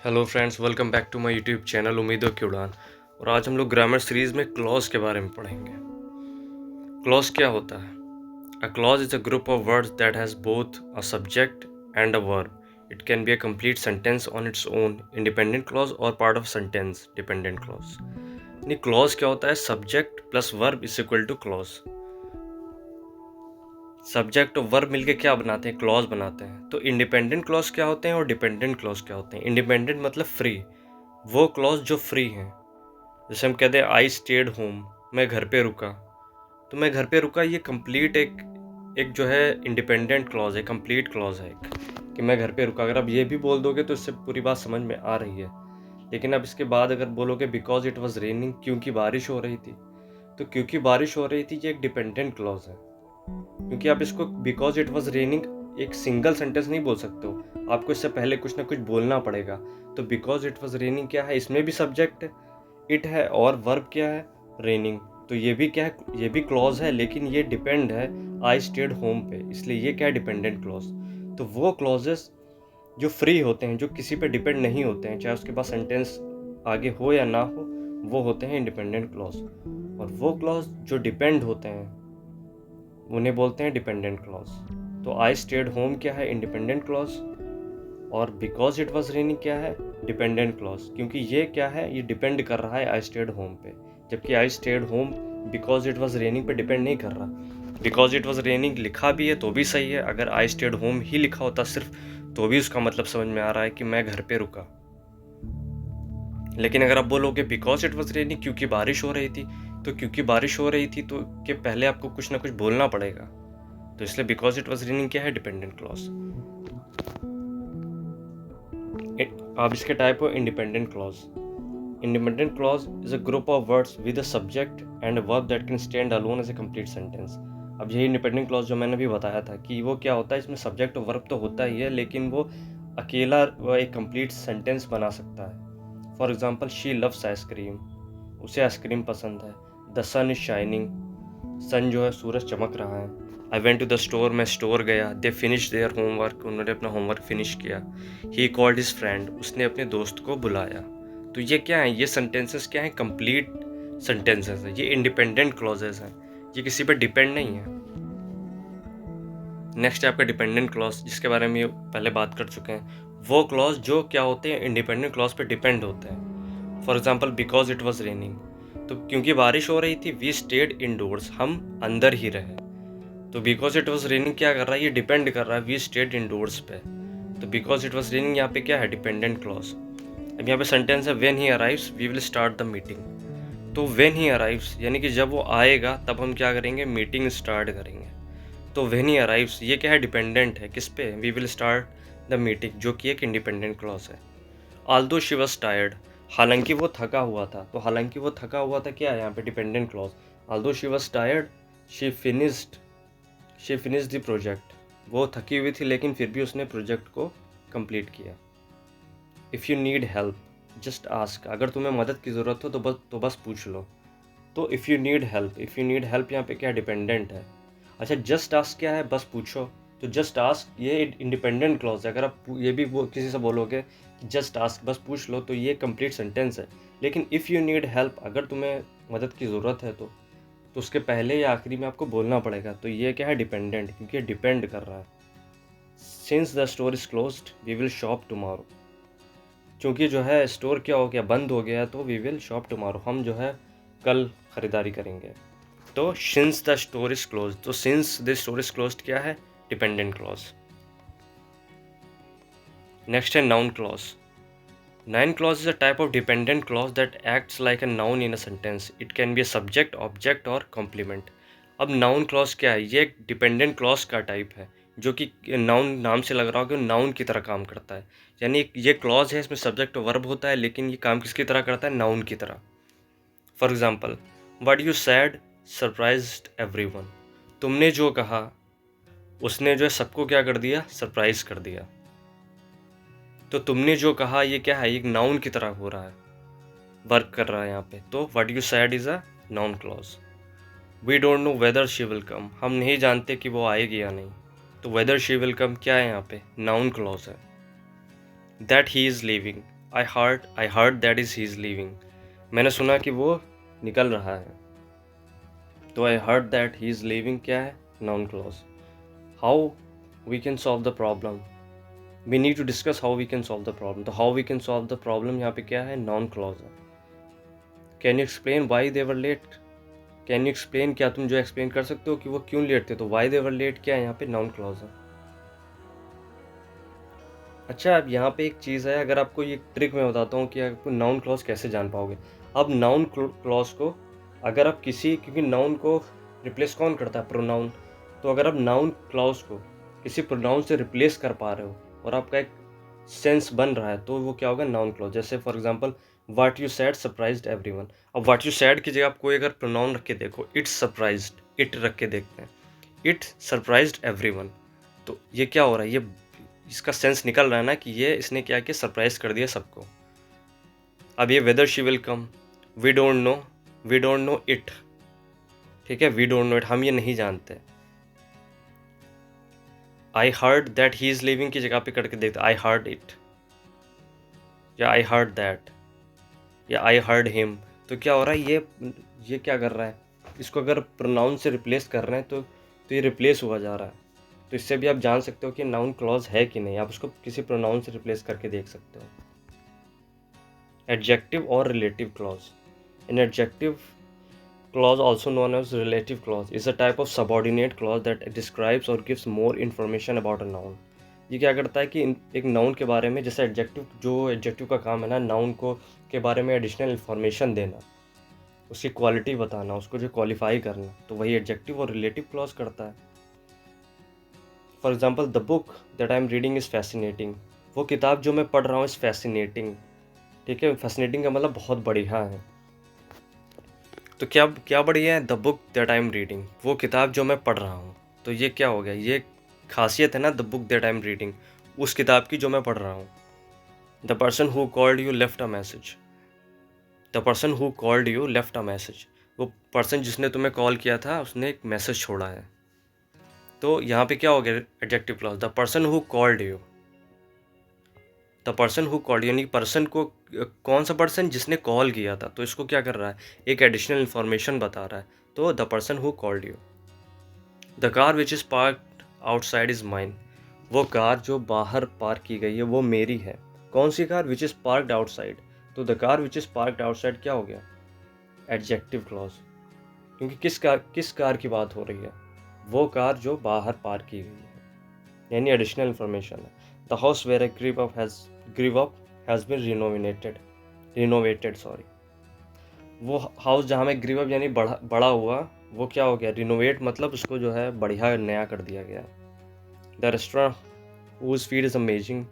Hello friends, welcome back to my YouTube channel उम्मीदों की उड़ान। और आज हम लोग ग्रामर सीरीज में क्लॉज के बारे में पढ़ेंगे। क्लॉज क्या होता है? A clause is a group of words that has both a subject and a verb. It can be a complete sentence on its own, independent clause और part of sentence dependent clause. यानी clause क्या होता है? Subject plus verb is equal to clause. Subject और verb मिलके क्या बनाते हैं? क्लॉज बनाते हैं। तो इंडिपेंडेंट क्लॉज क्या होते हैं और डिपेंडेंट क्लॉज क्या होते हैं? इंडिपेंडेंट मतलब फ्री, वो क्लॉज जो फ्री हैं। जैसे हम कहते हैं आई स्टेड होम, मैं घर पे रुका। तो मैं घर पे रुका, ये कंप्लीट एक एक जो है इंडिपेंडेंट क्लॉज है, कंप्लीट क्लॉज है एक, कि मैं घर पे रुका। अगर आप ये भी बोल दोगे तो इससे पूरी बात समझ में आ रही है। लेकिन अब इसके बाद अगर बोलोगे बिकॉज इट वॉज रेनिंग, क्योंकि बारिश हो रही थी, तो क्योंकि बारिश हो रही थी ये एक डिपेंडेंट क्लॉज है। क्योंकि आप इसको बिकॉज इट वॉज रेनिंग एक सिंगल सेंटेंस नहीं बोल सकते हो, आपको इससे पहले कुछ ना कुछ बोलना पड़ेगा। तो बिकॉज इट वॉज रेनिंग क्या है? इसमें भी सब्जेक्ट है, इट है, और वर्ब क्या है? रेनिंग। तो ये भी क्या है? ये भी क्लॉज है, लेकिन ये डिपेंड है आई स्टेड होम पे, इसलिए ये क्या है? Dependent clause. तो वो क्लॉजेस जो फ्री होते हैं, जो किसी पे डिपेंड नहीं होते हैं, चाहे उसके पास सेंटेंस आगे हो या ना हो, वो होते हैं इंडिपेंडेंट क्लॉज। और वो क्लॉज जो डिपेंड होते हैं उन्हें बोलते हैं डिपेंडेंट क्लॉज। तो आई स्टेड होम क्या है? Independent clause. और बिकॉज इट वॉज रेनिंग क्या है? Dependent clause. क्योंकि ये क्या है? ये डिपेंड कर रहा है आई स्टेड होम पे, जबकि I stayed home because it was raining पे डिपेंड नहीं कर रहा। बिकॉज इट वॉज रेनिंग लिखा भी है तो भी सही है, अगर आई स्टेड होम ही लिखा होता सिर्फ तो भी उसका मतलब समझ में आ रहा है कि मैं घर पे रुका। लेकिन अगर आप बोलोगे बिकॉज इट वॉज रेनिंग, क्योंकि बारिश हो रही थी, तो क्योंकि बारिश हो रही थी तो के पहले आपको कुछ ना कुछ बोलना पड़ेगा। तो इसलिए बिकॉज इट वॉज रेनिंग क्या है? Dependent clause. अब इसके टाइप हो independent clause. Independent clause is a group of words with a subject and verb that can stand alone as a complete sentence. अब यही इंडिपेंडेंट क्लॉज जो मैंने अभी बताया था कि वो क्या होता है, इसमें सब्जेक्ट और वर्ब तो होता ही है, लेकिन वो अकेला वो एक कंप्लीट सेंटेंस बना सकता है। For example, she loves ice cream, उसे आइसक्रीम पसंद है। The sun is shining, sun जो है सूरज चमक रहा है। I went to the store, मैं स्टोर गया। दे फिनिश देयर होमवर्क, उन्होंने अपना होमवर्क फिनिश किया। ही कॉल्ड हिज फ्रेंड, उसने अपने दोस्त को बुलाया। तो ये क्या है? ये सेंटेंसेस क्या है? कंप्लीट सेंटेंसेस है, ये इंडिपेंडेंट क्लॉजेस हैं, ये किसी पर डिपेंड नहीं है। नेक्स्ट है आपका डिपेंडेंट क्लॉज, जिसके बारे में पहले बात कर चुके हैं। वो क्लॉज जो क्या होते हैं? इंडिपेंडेंट क्लॉज पे डिपेंड होते हैं। For example, because it was raining, तो क्योंकि बारिश हो रही थी, वी स्टेड इनडोर्स, हम अंदर ही रहे। तो बिकॉज इट वॉज रेनिंग क्या कर रहा है? ये डिपेंड कर रहा है वी स्टेड इनडोर्स पे। तो बिकॉज इट वॉज रेनिंग यहाँ पे क्या है? Dependent clause. अब यहाँ पे सेंटेंस है when he arrives we will start the meeting. तो व्हेन ही अराइव्स यानी कि जब वो आएगा तब हम क्या करेंगे? मीटिंग स्टार्ट करेंगे। तो व्हेन ही अराइव्स ये क्या है? डिपेंडेंट है किस पे? We will start the meeting, जो कि एक इंडिपेंडेंट क्लॉज है। आल्दो शी वॉज टायर्ड, हालांकि वो थका हुआ था। तो हालांकि वो थका हुआ था क्या है यहाँ पे? Dependent clause. Aldous she was tired, she finished the project, वो थकी हुई थी लेकिन फिर भी उसने प्रोजेक्ट को कंप्लीट किया। If you need help just ask, अगर तुम्हें मदद की ज़रूरत हो तो बस पूछ लो। तो इफ़ यू नीड हेल्प यहाँ पे क्या डिपेंडेंट है? अच्छा, जस्ट आस्क क्या है? बस पूछो। तो जस्ट आस्क ये इंडिपेंडेंट क्लॉज है। अगर आप ये भी किसी से बोलोगे कि जस्ट आस्क, बस पूछ लो, तो ये कंप्लीट सेंटेंस है। लेकिन इफ़ यू नीड हेल्प, अगर तुम्हें मदद की ज़रूरत है तो उसके पहले या आखिरी में आपको बोलना पड़ेगा। तो ये क्या है? डिपेंडेंट, क्योंकि ये डिपेंड कर रहा है। Since the store is closed we will shop tomorrow, क्योंकि जो है स्टोर क्या हो गया? बंद हो गया, तो वी विल शॉप टुमारो, हम जो है कल ख़रीदारी करेंगे। तो since the store is close, तो since the store is close क्या है? Dependent clause. नेक्स्ट है noun clause. Noun clause is a type of dependent clause that acts like a noun in a sentence. It can be a subject, object और complement. अब noun clause क्या है? ये एक dependent clause का type है, जो कि नाउन नाम से लग रहा हो कि नाउन की तरह काम करता है। यानी ये क्लॉज है, इसमें सब्जेक्ट और वर्ब होता है, लेकिन ये काम किसकी तरह करता है? नाउन की तरह। For example, what you said surprised everyone, तुमने जो कहा उसने जो है सबको क्या कर दिया? सरप्राइज कर दिया। तो तुमने जो कहा ये क्या है? एक नाउन की तरह हो रहा है, वर्क कर रहा है यहाँ पे। तो what you said is a noun clause. We don't know whether she will come, हम नहीं जानते कि वो आएगी या नहीं। तो वेदर शी विल कम क्या है यहाँ पे? नाउन क्लॉज है। That he is leaving, I heard that is he is leaving, मैंने सुना कि वो निकल रहा है। तो I heard that he is leaving क्या है? Noun clause. How we can solve the problem, we need to discuss how we can solve the problem. तो how we can solve the problem यहाँ पे क्या है? नाउन क्लॉज है। Can you explain why they were late, can you explain, क्या तुम जो explain कर सकते हो कि वो क्यों लेट थे? तो वाई दे वर लेट क्या है? यहाँ पे नाउन क्लॉज है। अच्छा, अब यहाँ पे एक चीज़ है, अगर आपको ये ट्रिक मैं बताता हूँ कि आपको नाउन क्लॉज कैसे जान पाओगे। अब नाउन क्लॉज को अगर आप किसी, क्योंकि नाउन को रिप्लेस कौन करता है? प्रोनाउन। तो अगर आप नाउन क्लॉज को किसी प्रोनाउन से रिप्लेस कर पा रहे हो और आपका एक सेंस बन रहा है, तो वो क्या होगा? Noun clause. जैसे for example what you said surprised everyone. अब व्हाट यू सैड की जगह आप कोई अगर प्रोनाउन रख के देखो, इट्स सरप्राइज्ड, इट रख के देखते हैं, इट सरप्राइज्ड एवरीवन, तो ये क्या हो रहा है? ये इसका सेंस निकल रहा है ना कि ये इसने क्या किया? सरप्राइज कर दिया सबको। अब ये whether she will come, we don't know, we don't know it, ठीक है, वी डोंट नो इट, हम ये नहीं जानते। आई heard that he is living की जगह पे करके देखते, आई हर्ड इट, या आई हर्ड दैट, या आई हर्ड हिम। तो क्या हो रहा है? ये क्या कर रहा है? इसको अगर प्रोनाउन से रिप्लेस कर रहे हैं तो ये रिप्लेस हुआ जा रहा है। तो इससे भी आप जान सकते हो कि नाउन क्लॉज है कि नहीं, आप उसको किसी प्रोनाउन से रिप्लेस करके देख सकते हो। एडजेक्टिव और relative clause. An adjective clause, also known as relative clause, is a type of subordinate clause that describes or gives more information about a noun. ये क्या करता है कि एक नाउन के बारे में, जैसे एडजेक्टिव, जो एडजेक्टिव का काम है ना नाउन को के बारे में एडिशनल इन्फॉर्मेशन देना, उसकी क्वालिटी बताना, उसको जो क्वालिफाई करना, तो वही एडजेक्टिव और रिलेटिव क्लॉज करता है। For example the book that I am reading is fascinating, वो किताब जो मैं पढ़ रहा हूँ इज़ फैसिनेटिंग, ठीक है, फैसिनेटिंग का मतलब बहुत बढ़िया है। तो क्या क्या बढ़िया है? The book that I am reading, वो किताब जो मैं पढ़ रहा हूँ। तो ये क्या हो गया? ये खासियत है ना the book that I am reading, उस किताब की जो मैं पढ़ रहा हूँ। The person who called you left a message, the person who called you left a message, वो पर्सन जिसने तुम्हें कॉल किया था उसने एक मैसेज छोड़ा है। तो यहाँ पे क्या हो गया? Adjective clause, the person who called you, the person who called, यानी पर्सन को, कौन सा पर्सन? जिसने कॉल किया था। तो इसको क्या कर रहा है? एक एडिशनल इन्फॉर्मेशन बता रहा है। तो the person who called you. The car which is parked outside is mine, वो कार जो बाहर पार्क की गई है वो मेरी है। कौन सी car? Which is parked outside. तो the car which is parked outside क्या हो गया? एडजेक्टिव क्लॉज, क्योंकि किस कार की बात हो रही है? वो कार जो बाहर पार्क की गई है, यानी एडिशनल इन्फॉर्मेशन है। The house where I grew up has been renovated, sorry, वो हाउस जहाँ मैं ग्रीव अप यानी बड़ा हुआ, वो क्या हो गया? रिनोवेट, मतलब उसको जो है बढ़िया नया कर दिया गया। The restaurant whose feed is amazing,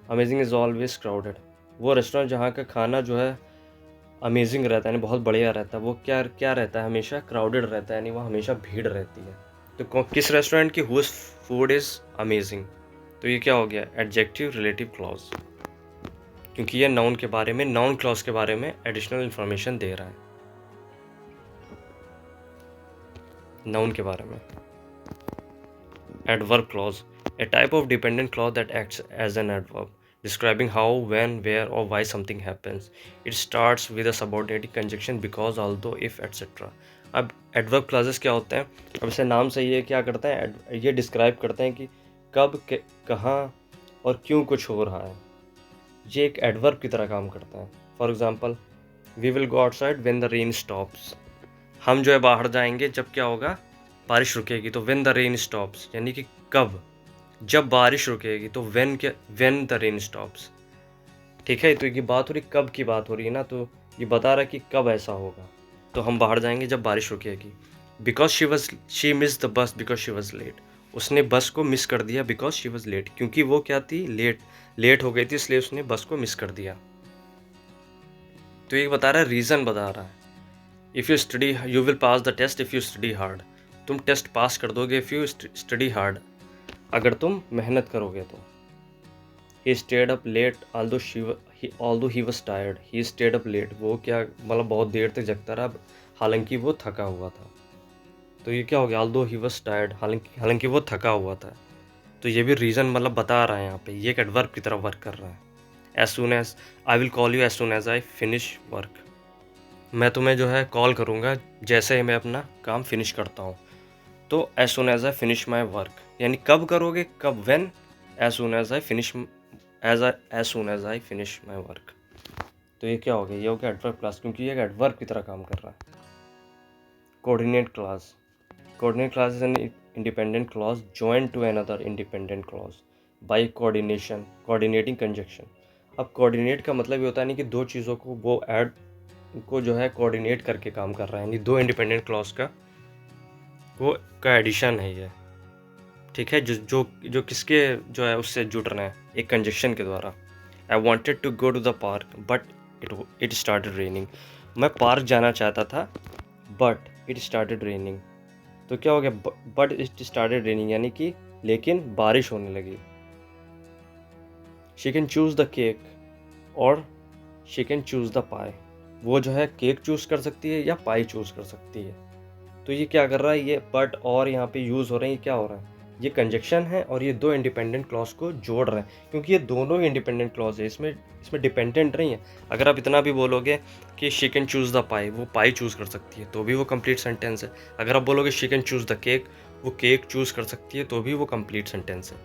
amazing is always crowded, वो रेस्टोरेंट जहाँ का खाना जो है अमेजिंग रहता है, यानी बहुत बढ़िया रहता है, वो क्या क्या रहता है? हमेशा क्राउडेड रहता है, यानी वहाँ हमेशा भीड़ रहती है। तो किस रेस्टोरेंट की? whose food is amazing. तो ये क्या हो गया? एडजेक्टिव रिलेटिव क्लॉज, क्योंकि ये नाउन के बारे में, नाउन क्लॉज के बारे में एडिशनल इन्फॉर्मेशन दे रहा है, नाउन के बारे में। Adverb clause, a type of dependent clause that acts as an adverb, describing how, when, where, or why something happens. It starts with a subordinating conjunction because, although, if, etc. अब adverb clauses क्या होते हैं? अब इसे नाम से ये क्या करते हैं? ये डिस्क्राइब करते हैं कि कब, कहाँ और क्यों कुछ हो रहा है। ये एक एडवर्ब की तरह काम करता है। For example, we will go outside when the rain stops, हम जो है बाहर जाएंगे जब क्या होगा? बारिश रुकेगी। तो व्हेन द रेन स्टॉप्स यानी कि कब, जब बारिश रुकेगी। तो व्हेन द रेन स्टॉप्स, ठीक है। तो ये बात हो रही, कब की बात हो रही है ना, तो ये बता रहा है कि कब ऐसा होगा। तो हम बाहर जाएंगे जब बारिश रुकेगी। Because she miss the bus because she was late, उसने बस को मिस कर दिया बिकॉज शी वॉज लेट, क्योंकि वो क्या थी? लेट हो गई थी, इसलिए उसने बस को मिस कर दिया। तो ये बता रहा है, रीज़न बता रहा है। If you study you will pass the test if you study hard, तुम टेस्ट पास कर दोगे इफ़ यू स्टडी हार्ड, अगर तुम मेहनत करोगे तो। He stayed up late although he was tired, he stayed up late, वो क्या मतलब बहुत देर तक जगता रहा, हालांकि वो थका हुआ था। तो ये क्या हो गया? ऑल्दो ही वॉज टायर्ड, हालांकि वो थका हुआ था। तो ये भी रीज़न मतलब बता रहा है यहाँ पे, ये एक एडवर्ब की तरह वर्क कर रहा है। As soon as I will call you as soon as I finish work. मैं तुम्हें जो है कॉल करूँगा जैसे ही मैं अपना काम फिनिश करता हूँ। तो as soon as I finish my work, यानी कब करोगे, कब, when, as soon as I finish, as soon as I finish my work. तो ये क्या हो गया, ये हो गया एडवर्ब क्लास, क्योंकि ये एडवर्ब की तरह काम कर रहा है। Coordinate clause, coordinate clause is an independent clause joined to another independent clause by coordination, coordinating conjunction. अब कोऑर्डिनेट का मतलब ये होता है नहीं कि दो चीज़ों को वो ऐड को जो है कोऑर्डिनेट करके काम कर रहा है, यानी दो इंडिपेंडेंट क्लॉज का एडिशन है ये, ठीक है, जो जो जो किसके जो है उससे जुड़ रहे हैं, एक कंजक्शन के द्वारा। I wanted to go to the park but it started raining. मैं पार्क जाना चाहता था बट इट स्टार्टेड रेनिंग। तो क्या हो गया, बट इट स्टार्टेड रेनिंग यानी कि लेकिन बारिश होने लगी। She can choose the cake और शी कैन चूज़ द पाई। वो जो है केक चूज़ कर सकती है या पाई चूज़ कर सकती है। तो ये क्या कर रहा है, ये बट और यहाँ पे यूज़ हो रहे हैं, ये क्या हो रहा है, ये कंजक्शन है और ये दो इंडिपेंडेंट क्लॉज को जोड़ रहे हैं, क्योंकि ये दोनों ही इंडिपेंडेंट क्लॉज है, इसमें डिपेंडेंट नहीं है। अगर आप इतना भी बोलोगे कि शी कैन चूज़ द पाई, वो पाई चूज़ कर सकती है, तो भी वो कंप्लीट सेंटेंस है। अगर आप बोलोगे she can choose the cake, वो केक चूज़ कर सकती है, तो भी वो कंप्लीट सेंटेंस है,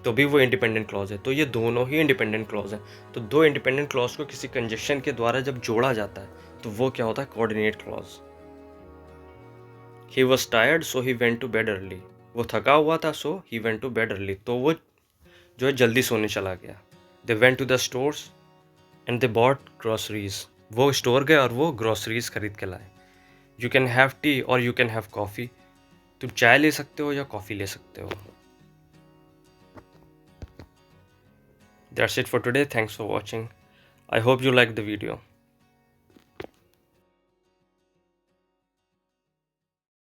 तो भी वो इंडिपेंडेंट क्लॉज है। तो ये दोनों ही इंडिपेंडेंट क्लॉज हैं। तो दो इंडिपेंडेंट क्लॉज को किसी कंजक्शन के द्वारा जब जोड़ा जाता है तो वो क्या होता है, coordinate clause. He was tired so he went to bed early। वो थका हुआ था so he went to bed early, तो वो जो है जल्दी सोने चला गया। They went to the stores and they bought groceries। वो स्टोर गए और वो ग्रोसरीज खरीद के लाए। You can have tea or you can have coffee। तुम चाय ले सकते हो या कॉफ़ी ले सकते हो। That's it for today, thanks for watching। I hope you liked the video।